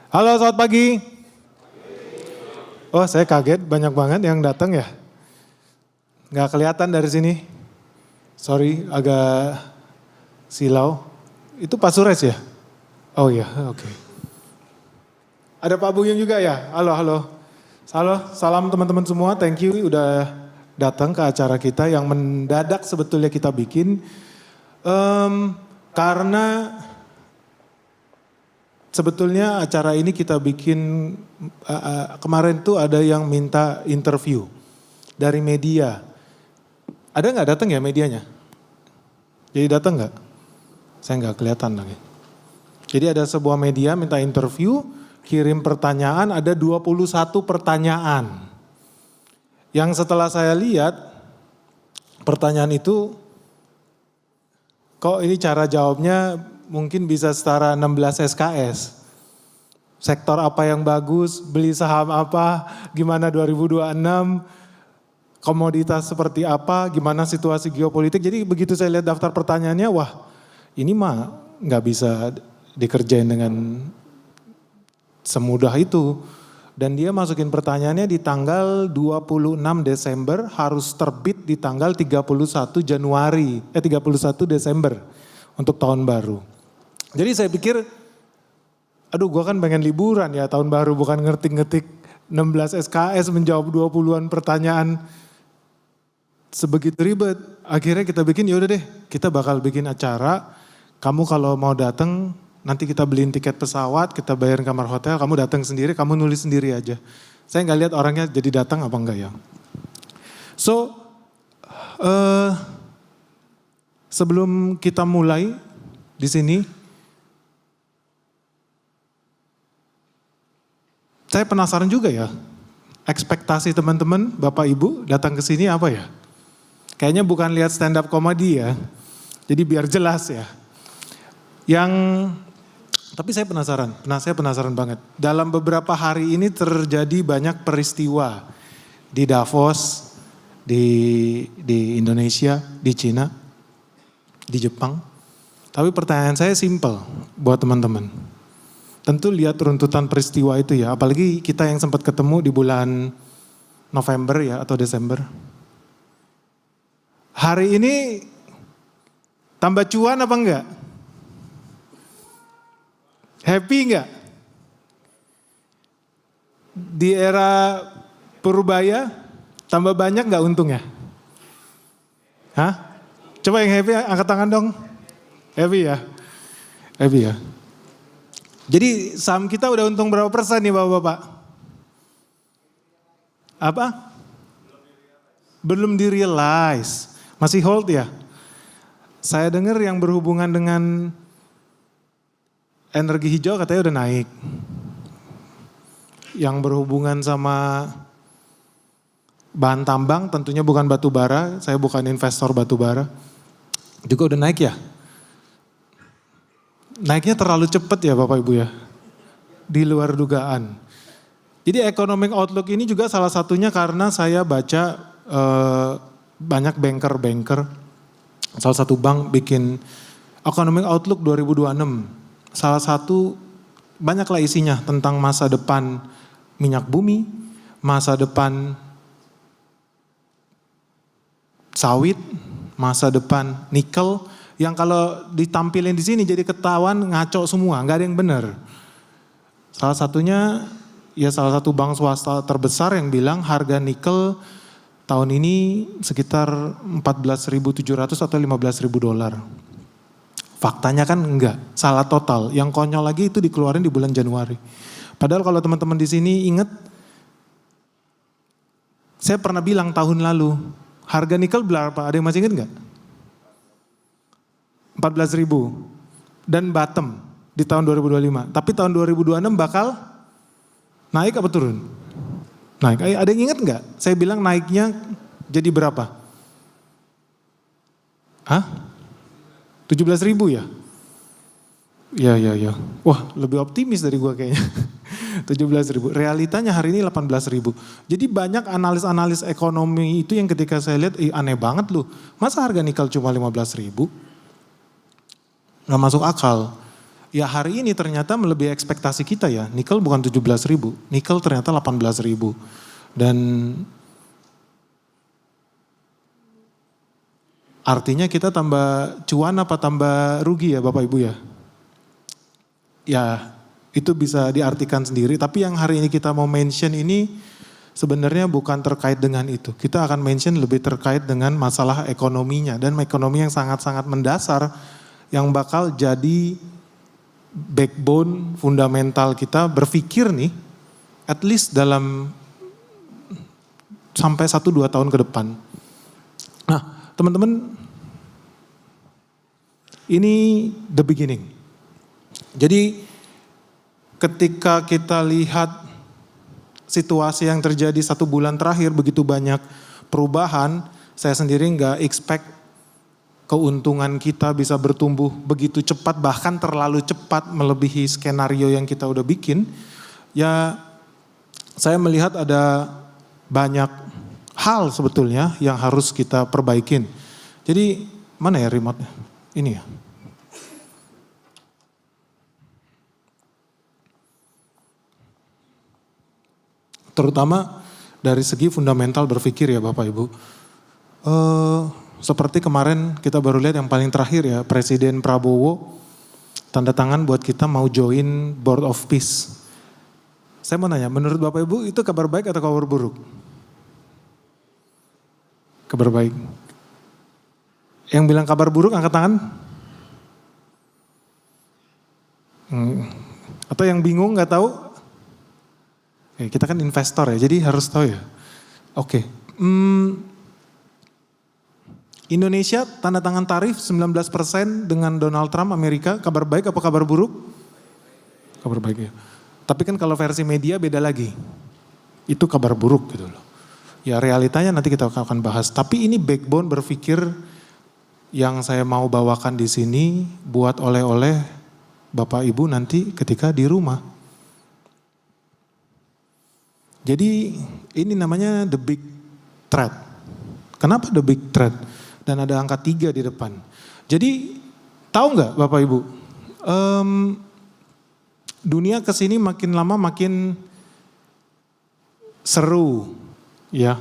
Halo, selamat pagi. Oh, saya kaget banyak banget yang datang ya. Nggak kelihatan dari sini. Sorry, agak silau. Itu Pak Sures ya? Oh iya, oke. Ada Pak Buyung juga ya? Halo, halo. Halo, salam teman-teman semua. Thank you udah datang ke acara kita yang mendadak sebetulnya kita bikin. Karena sebetulnya acara ini kita bikin, kemarin tuh ada yang minta interview dari media. Ada nggak datang ya medianya? Jadi datang nggak? Saya nggak kelihatan lagi. Jadi ada sebuah media minta interview, kirim pertanyaan, ada 21 pertanyaan. Yang setelah saya lihat, pertanyaan itu, kok ini cara jawabnya mungkin bisa setara 16 SKS. Sektor apa yang bagus, beli saham apa, gimana 2026, komoditas seperti apa, gimana situasi geopolitik. Jadi begitu saya lihat daftar pertanyaannya, wah ini mah nggak bisa dikerjain dengan semudah itu. Dan dia masukin pertanyaannya di tanggal 26 Desember, harus terbit di tanggal 31 Desember untuk tahun baru. Jadi saya pikir, aduh gue kan pengen liburan ya tahun baru, bukan ngetik-ngetik 16 SKS menjawab 20-an pertanyaan. Sebegitu ribet, akhirnya kita bikin, yaudah deh kita bakal bikin acara, kamu kalau mau datang nanti kita beliin tiket pesawat, kita bayarin kamar hotel, kamu datang sendiri, kamu nulis sendiri aja. Saya nggak lihat orangnya jadi datang apa enggak ya. So, sebelum kita mulai di sini, saya penasaran juga ya, ekspektasi teman-teman, Bapak Ibu datang ke sini apa ya? Kayaknya bukan lihat stand up comedy ya, jadi biar jelas ya. Tapi saya penasaran banget. Dalam beberapa hari ini terjadi banyak peristiwa di Davos, di Indonesia, di Cina, di Jepang. Tapi pertanyaan saya simple buat teman-teman. Tentu lihat runtutan peristiwa itu ya, apalagi kita yang sempat ketemu di bulan November ya atau Desember. Hari ini tambah cuan apa enggak? Happy enggak? Di era Purbaya tambah banyak enggak untungnya? Hah? Coba yang happy angkat tangan dong. Happy ya? Happy ya? Jadi saham kita udah untung berapa persen nih Bapak-Bapak? Apa? Belum di-realize. Masih hold ya? Saya dengar yang berhubungan dengan energi hijau katanya udah naik. Yang berhubungan sama bahan tambang tentunya bukan batu bara, saya bukan investor batu bara. Juga udah naik ya? Naiknya terlalu cepat ya Bapak Ibu ya? Di luar dugaan. Jadi economic outlook ini juga salah satunya karena saya baca banyak banker. Salah satu bank bikin economic outlook 2026. Salah satu banyaklah isinya tentang masa depan minyak bumi, masa depan sawit, masa depan nikel, yang kalau ditampilin di sini jadi ketahuan ngaco semua, nggak ada yang benar. Salah satunya ya salah satu bank swasta terbesar yang bilang harga nikel tahun ini sekitar 14.700 atau 15.000 dolar. Faktanya kan enggak, salah total. Yang konyol lagi itu dikeluarin di bulan Januari. Padahal kalau teman-teman di sini ingat, saya pernah bilang tahun lalu, harga nikel berapa? Ada yang masih ingat enggak? 14.000 dan bottom di tahun 2025. Tapi tahun 2026 bakal naik apa turun? Naik. Ada yang ingat enggak? Saya bilang naiknya jadi berapa? Hah? 17.000 ya? Ya. Wah lebih optimis dari gua kayaknya. 17.000. Realitanya hari ini 18.000. Jadi banyak analis-analis ekonomi itu yang ketika saya lihat, aneh banget loh. Masa harga nikel cuma 15.000? Gak masuk akal. Ya hari ini ternyata melebihi ekspektasi kita ya. Nikel bukan 17.000, nikel ternyata 18.000. Dan artinya kita tambah cuan apa tambah rugi ya Bapak Ibu ya? Ya itu bisa diartikan sendiri, tapi yang hari ini kita mau mention ini sebenarnya bukan terkait dengan itu. Kita akan mention lebih terkait dengan masalah ekonominya dan ekonomi yang sangat-sangat mendasar yang bakal jadi backbone fundamental kita berpikir nih, at least dalam sampai 1-2 tahun ke depan. Nah teman-teman, ini the beginning. Jadi ketika kita lihat situasi yang terjadi 1 bulan terakhir begitu banyak perubahan, saya sendiri nggak expect keuntungan kita bisa bertumbuh begitu cepat, bahkan terlalu cepat melebihi skenario yang kita udah bikin. Ya saya melihat ada banyak hal sebetulnya yang harus kita perbaikin. Jadi mana ya remote-nya? Ini ya. Terutama dari segi fundamental berpikir ya Bapak Ibu. Seperti kemarin kita baru lihat yang paling terakhir ya, Presiden Prabowo tanda tangan buat kita mau join Board of Peace. Saya mau nanya, menurut Bapak Ibu itu kabar baik atau kabar buruk? Kabar baik. Yang bilang kabar buruk angkat tangan? Atau yang bingung nggak tahu? Kita kan investor ya, jadi harus tahu ya. Oke. Indonesia tanda tangan tarif 19% dengan Donald Trump Amerika, kabar baik apa kabar buruk? Kabar baik ya. Tapi kan kalau versi media beda lagi. Itu kabar buruk gitu loh. Ya realitanya nanti kita akan bahas. Tapi ini backbone berpikir yang saya mau bawakan di sini buat oleh-oleh Bapak Ibu nanti ketika di rumah. Jadi ini namanya the big threat. Kenapa the big threat? Dan ada angka 3 di depan. Jadi tahu nggak Bapak Ibu, dunia kesini makin lama makin seru ya.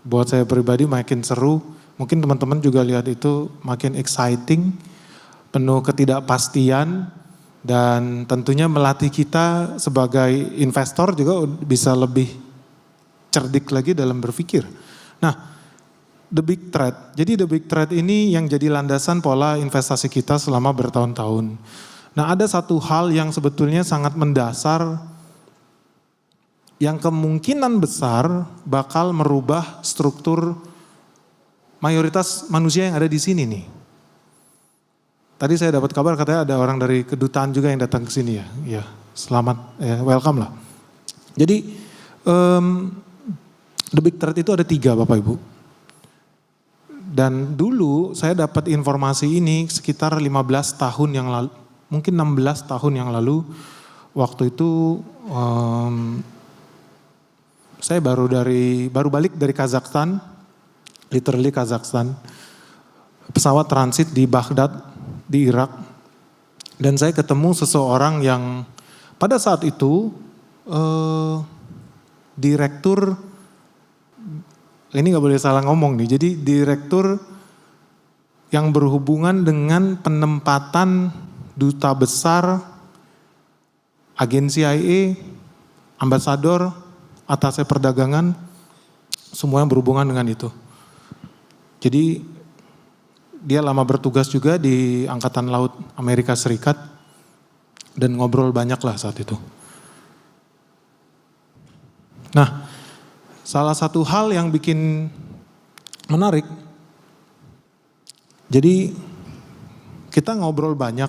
Buat saya pribadi makin seru, mungkin teman-teman juga lihat itu makin exciting, penuh ketidakpastian dan tentunya melatih kita sebagai investor juga bisa lebih cerdik lagi dalam berpikir. Nah, the big threat. Jadi the big threat ini yang jadi landasan pola investasi kita selama bertahun-tahun. Nah ada satu hal yang sebetulnya sangat mendasar yang kemungkinan besar bakal merubah struktur mayoritas manusia yang ada di sini nih. Tadi saya dapat kabar katanya ada orang dari kedutaan juga yang datang ke sini ya. Ya, selamat, ya, welcome lah. Jadi the big threat itu ada 3 Bapak Ibu. Dan dulu saya dapat informasi ini sekitar 15 tahun yang lalu, mungkin 16 tahun yang lalu. Waktu itu saya baru balik dari Kazakhstan, literally Kazakhstan. Pesawat transit di Baghdad, di Irak. Dan saya ketemu seseorang yang pada saat itu direktur, ini gak boleh salah ngomong nih, jadi direktur yang berhubungan dengan penempatan duta besar, agen CIA, ambasador, atasnya perdagangan, semua yang berhubungan dengan itu. Jadi dia lama bertugas juga di Angkatan Laut Amerika Serikat dan ngobrol banyak lah saat itu. Nah, salah satu hal yang bikin menarik, jadi kita ngobrol banyak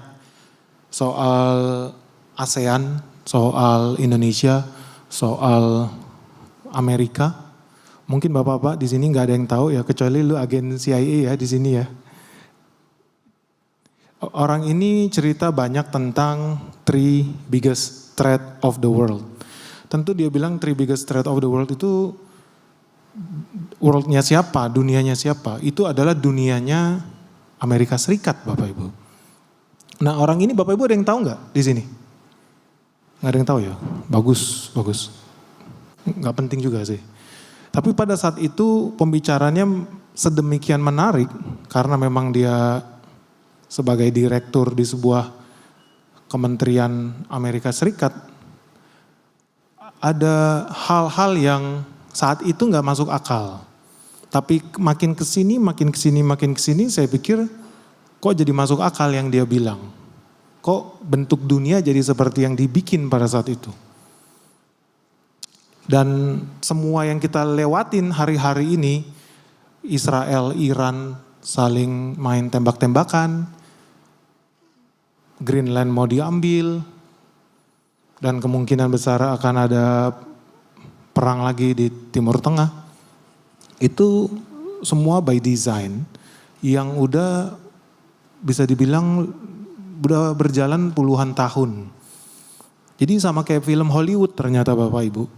soal ASEAN, soal Indonesia, soal Amerika. Mungkin bapak-bapak di sini nggak ada yang tahu ya, kecuali lu agen CIA ya di sini ya. Orang ini cerita banyak tentang 3 biggest threat of the world. Tentu dia bilang 3 biggest threat of the world itu world-nya siapa, dunianya siapa? Itu adalah dunianya Amerika Serikat Bapak Ibu. Nah orang ini Bapak Ibu ada yang tahu nggak di sini? Nggak ada yang tahu ya? Bagus, bagus. Nggak penting juga sih. Tapi pada saat itu pembicaranya sedemikian menarik karena memang dia sebagai direktur di sebuah kementerian Amerika Serikat. Ada hal-hal yang saat itu nggak masuk akal. Tapi makin kesini, saya pikir kok jadi masuk akal yang dia bilang. Kok bentuk dunia jadi seperti yang dibikin pada saat itu. Dan semua yang kita lewatin hari-hari ini, Israel, Iran saling main tembak-tembakan, Greenland mau diambil, dan kemungkinan besar akan ada perang lagi di Timur Tengah. Itu semua by design yang udah bisa dibilang udah berjalan puluhan tahun. Jadi sama kayak film Hollywood ternyata Bapak Ibu.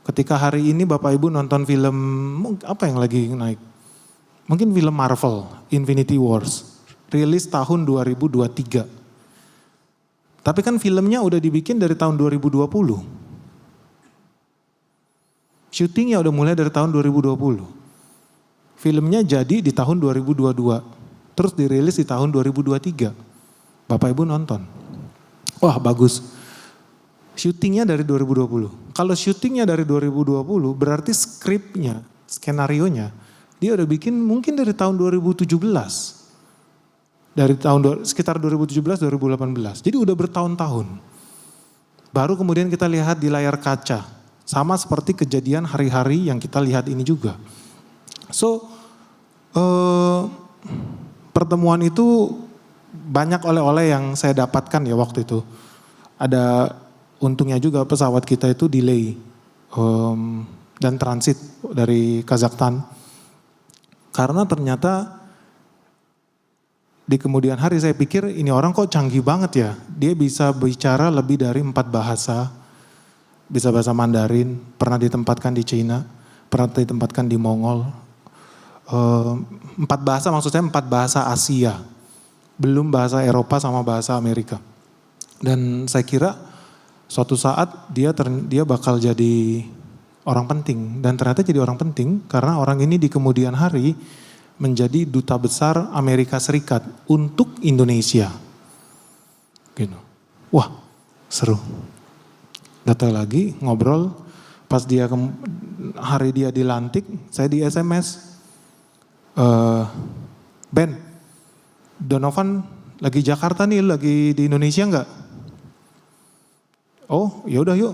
Ketika hari ini Bapak Ibu nonton film, apa yang lagi naik? Mungkin film Marvel, Infinity Wars. Rilis tahun 2023. Tapi kan filmnya udah dibikin dari tahun 2020. Syutingnya udah mulai dari tahun 2020. Filmnya jadi di tahun 2022. Terus dirilis di tahun 2023. Bapak Ibu nonton. Wah bagus. Syutingnya dari 2020. Kalau syutingnya dari 2020 berarti skripnya, skenarionya dia udah bikin mungkin dari tahun 2017. Dari tahun sekitar 2017-2018. Jadi udah bertahun-tahun. Baru kemudian kita lihat di layar kaca. Sama seperti kejadian hari-hari yang kita lihat ini juga. So, pertemuan itu banyak oleh-oleh yang saya dapatkan ya waktu itu. Ada untungnya juga pesawat kita itu delay dan transit dari Kazakhstan. Karena ternyata di kemudian hari saya pikir ini orang kok canggih banget ya. Dia bisa bicara lebih dari 4 bahasa. Bisa bahasa Mandarin, pernah ditempatkan di Cina, pernah ditempatkan di Mongol. 4 bahasa maksud saya 4 bahasa Asia. Belum bahasa Eropa sama bahasa Amerika. Dan saya kira suatu saat dia bakal jadi orang penting. Dan ternyata jadi orang penting karena orang ini di kemudian hari menjadi duta besar Amerika Serikat untuk Indonesia. Gitu. Wah, seru. Datang lagi ngobrol, pas dia hari dia dilantik, saya di SMS. Ben, Donovan lagi Jakarta nih, lagi di Indonesia enggak? Oh, ya udah yuk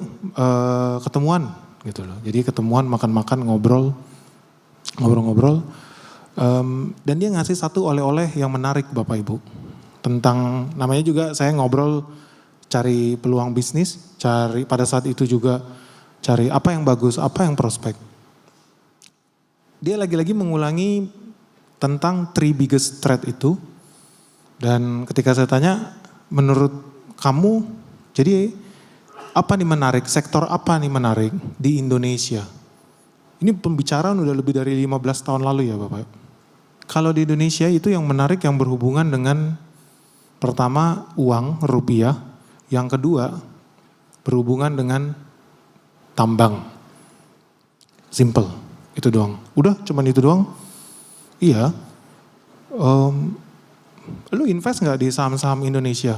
ketemuan gitu loh. Jadi ketemuan, makan-makan, ngobrol-ngobrol. Dan dia ngasih satu oleh-oleh yang menarik Bapak Ibu. Tentang, namanya juga saya ngobrol cari peluang bisnis, cari pada saat itu juga cari apa yang bagus, apa yang prospek. Dia lagi-lagi mengulangi tentang 3 biggest threat itu. Dan ketika saya tanya, menurut kamu, jadi apa nih menarik, sektor apa nih menarik di Indonesia? Ini pembicaraan udah lebih dari 15 tahun lalu ya Bapak. Kalau di Indonesia itu yang menarik yang berhubungan dengan pertama uang, rupiah. Yang kedua berhubungan dengan tambang. Simple, itu doang. Udah cuman itu doang? Iya. Lu invest gak di saham-saham Indonesia?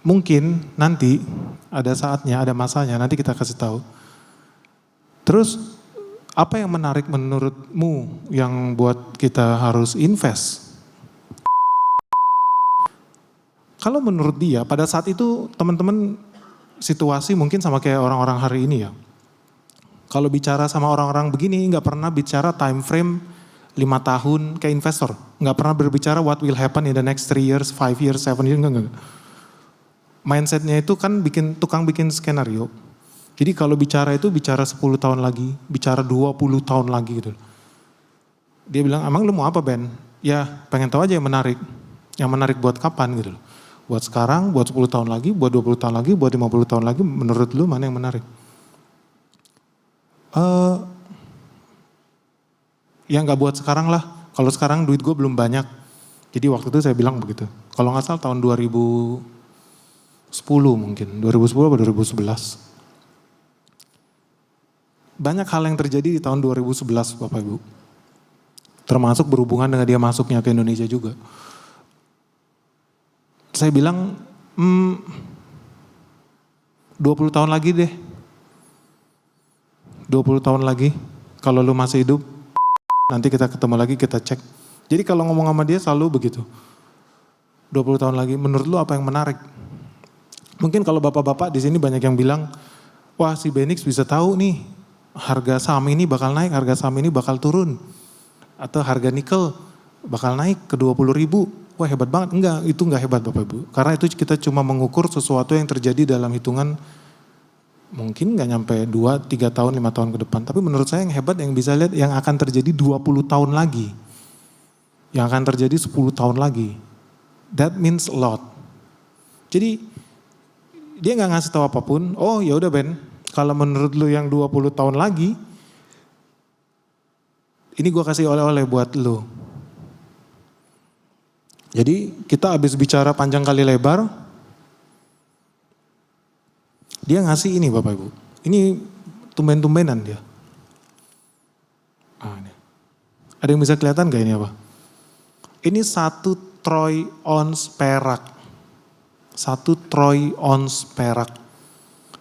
Mungkin nanti ada saatnya, ada masanya, nanti kita kasih tahu. Terus apa yang menarik menurutmu yang buat kita harus invest? Kalau menurut dia pada saat itu teman-teman situasi mungkin sama kayak orang-orang hari ini ya. Kalau bicara sama orang-orang begini nggak pernah bicara time frame 5 tahun kayak investor. Nggak pernah berbicara what will happen in the next 3 years, 5 years, 7 years, enggak. Mindsetnya itu kan tukang bikin skenario. Jadi kalau bicara itu bicara 10 tahun lagi, bicara 20 tahun lagi gitu. Dia bilang, emang lu mau apa Ben? Ya pengen tahu aja yang menarik. Yang menarik buat kapan gitu loh. Buat sekarang, buat 10 tahun lagi, buat 20 tahun lagi, buat 50 tahun lagi, menurut lu mana yang menarik? Ya nggak buat sekarang lah. Kalau sekarang duit gue belum banyak. Jadi waktu itu saya bilang begitu. Kalau nggak salah tahun 2010 mungkin, 2010 atau 2011. Banyak hal yang terjadi di tahun 2011 Bapak Ibu. Termasuk berhubungan dengan dia masuknya ke Indonesia juga. Saya bilang, 20 tahun lagi deh. 20 tahun lagi, kalau lu masih hidup, nanti kita ketemu lagi, kita cek. Jadi kalau ngomong sama dia selalu begitu. 20 tahun lagi, menurut lu apa yang menarik? Mungkin kalau bapak-bapak di sini banyak yang bilang, wah si Benix bisa tahu nih, harga saham ini bakal naik, harga saham ini bakal turun. Atau harga nikel bakal naik ke 20 ribu. Wah hebat banget. Enggak, itu enggak hebat Bapak Ibu. Karena itu kita cuma mengukur sesuatu yang terjadi dalam hitungan mungkin enggak nyampe 2, 3 tahun, 5 tahun ke depan. Tapi menurut saya yang hebat yang bisa lihat yang akan terjadi 20 tahun lagi. Yang akan terjadi 10 tahun lagi. That means a lot. Jadi dia enggak ngasih tahu apapun. Oh ya udah Ben, kalau menurut lu yang 20 tahun lagi, ini gue kasih oleh-oleh buat lu. Jadi kita habis bicara panjang kali lebar, dia ngasih ini Bapak Ibu. Ini tumben-tumbenan dia. Ini. Ada yang bisa kelihatan gak ini apa? Ini 1 troy ounce perak. 1 troy ounce perak.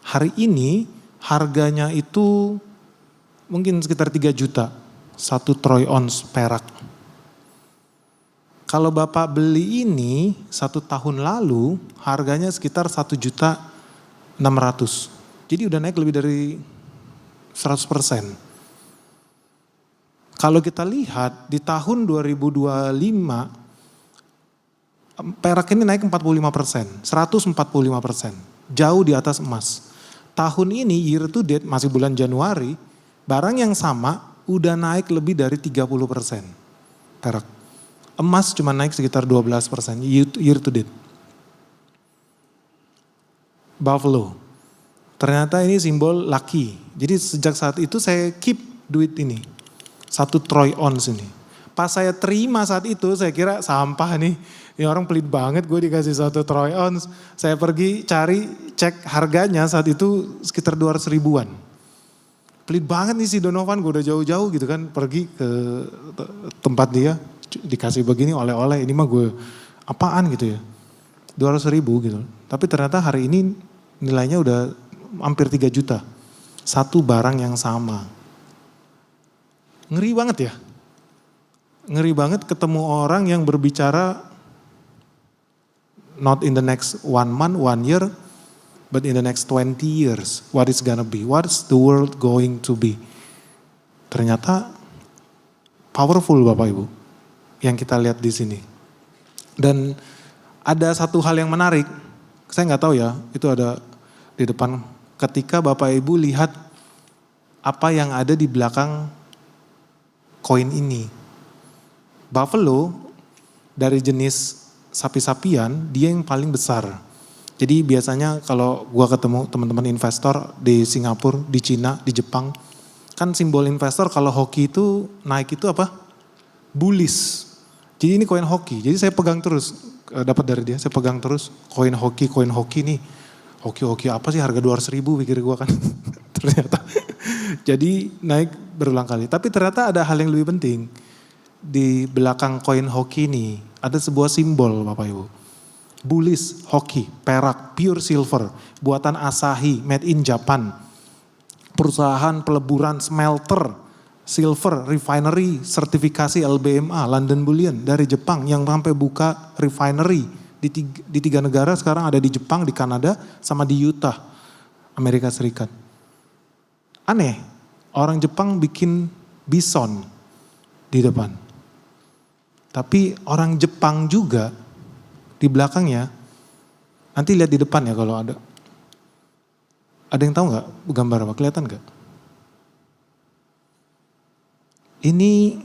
Hari ini harganya itu mungkin sekitar 3 juta. 1 troy ounce perak. Kalau Bapak beli ini 1 tahun lalu harganya sekitar 1.600.000. Jadi udah naik lebih dari 100%. Kalau kita lihat di tahun 2025 perak ini naik 45%, 145%. Jauh di atas emas. Tahun ini year to date masih bulan Januari, barang yang sama udah naik lebih dari 30% perak. Emas cuma naik sekitar 12% year to date. Buffalo. Ternyata ini simbol lucky. Jadi sejak saat itu saya keep duit ini. 1 troy ounce ini. Pas saya terima saat itu saya kira sampah nih. Ini orang pelit banget gue dikasih 1 troy ounce. Saya pergi cari cek harganya saat itu sekitar 200 ribuan. Pelit banget nih si Donovan, gue udah jauh-jauh gitu kan pergi ke tempat dia. Dikasih begini oleh-oleh, ini mah gue apaan gitu ya. 200 ribu gitu. Tapi ternyata hari ini nilainya udah hampir 3 juta. 1 barang yang sama. Ngeri banget ya. Ngeri banget ketemu orang yang berbicara not in the next 1 month, 1 year, but in the next 20 years. What is gonna be? What's the world going to be? Ternyata powerful Bapak Ibu. Yang kita lihat di sini. Dan ada satu hal yang menarik, saya nggak tahu ya, itu ada di depan. Ketika Bapak Ibu lihat apa yang ada di belakang koin ini. Buffalo dari jenis sapi-sapian, dia yang paling besar. Jadi biasanya kalau gua ketemu teman-teman investor di Singapura, di Cina, di Jepang, kan simbol investor kalau hoki itu naik itu apa? Bullish. Jadi ini koin hoki, jadi saya pegang terus, dapat dari dia, saya pegang terus koin hoki nih. Hoki apa sih harga 200 ribu pikir gue kan. Ternyata. Jadi naik berulang kali. Tapi ternyata ada hal yang lebih penting. Di belakang koin hoki ini ada sebuah simbol Bapak Ibu. Bullish hoki, perak, pure silver, buatan Asahi, made in Japan. Perusahaan peleburan smelter. Silver Refinery sertifikasi LBMA London Bullion dari Jepang yang sampai buka refinery di 3 negara sekarang ada di Jepang, di Kanada, sama di Utah, Amerika Serikat. Aneh, orang Jepang bikin bison di depan. Tapi orang Jepang juga di belakangnya, nanti lihat di depan ya kalau ada. Ada yang tahu nggak gambar apa? Kelihatan nggak? Ini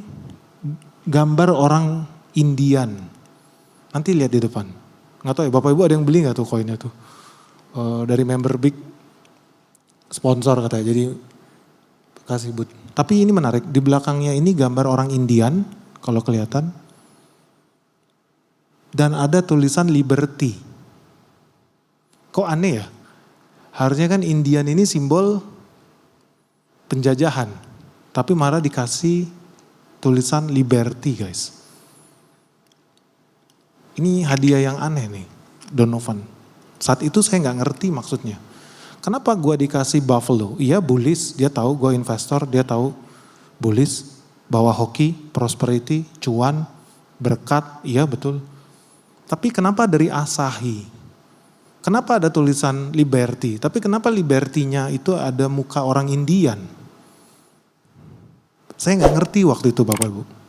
gambar orang Indian. Nanti lihat di depan. Nggak tahu ya Bapak Ibu ada yang beli nggak tuh koinnya tuh. Dari member big sponsor katanya. Jadi kasih but. Tapi ini menarik. Di belakangnya ini gambar orang Indian. kalau kelihatan. Dan ada tulisan Liberty. Kok aneh ya? Harusnya kan Indian ini simbol penjajahan. Tapi malah dikasih tulisan Liberty guys. Ini hadiah yang aneh nih Donovan. Saat itu saya gak ngerti maksudnya. Kenapa gue dikasih Buffalo? Iya bullish, dia tahu gue investor, dia tahu bullish. Bawa hoki, prosperity, cuan, berkat, iya betul. Tapi kenapa dari Asahi? Kenapa ada tulisan Liberty? Tapi kenapa Liberty-nya itu ada muka orang Indian? Saya gak ngerti waktu itu Bapak Ibu.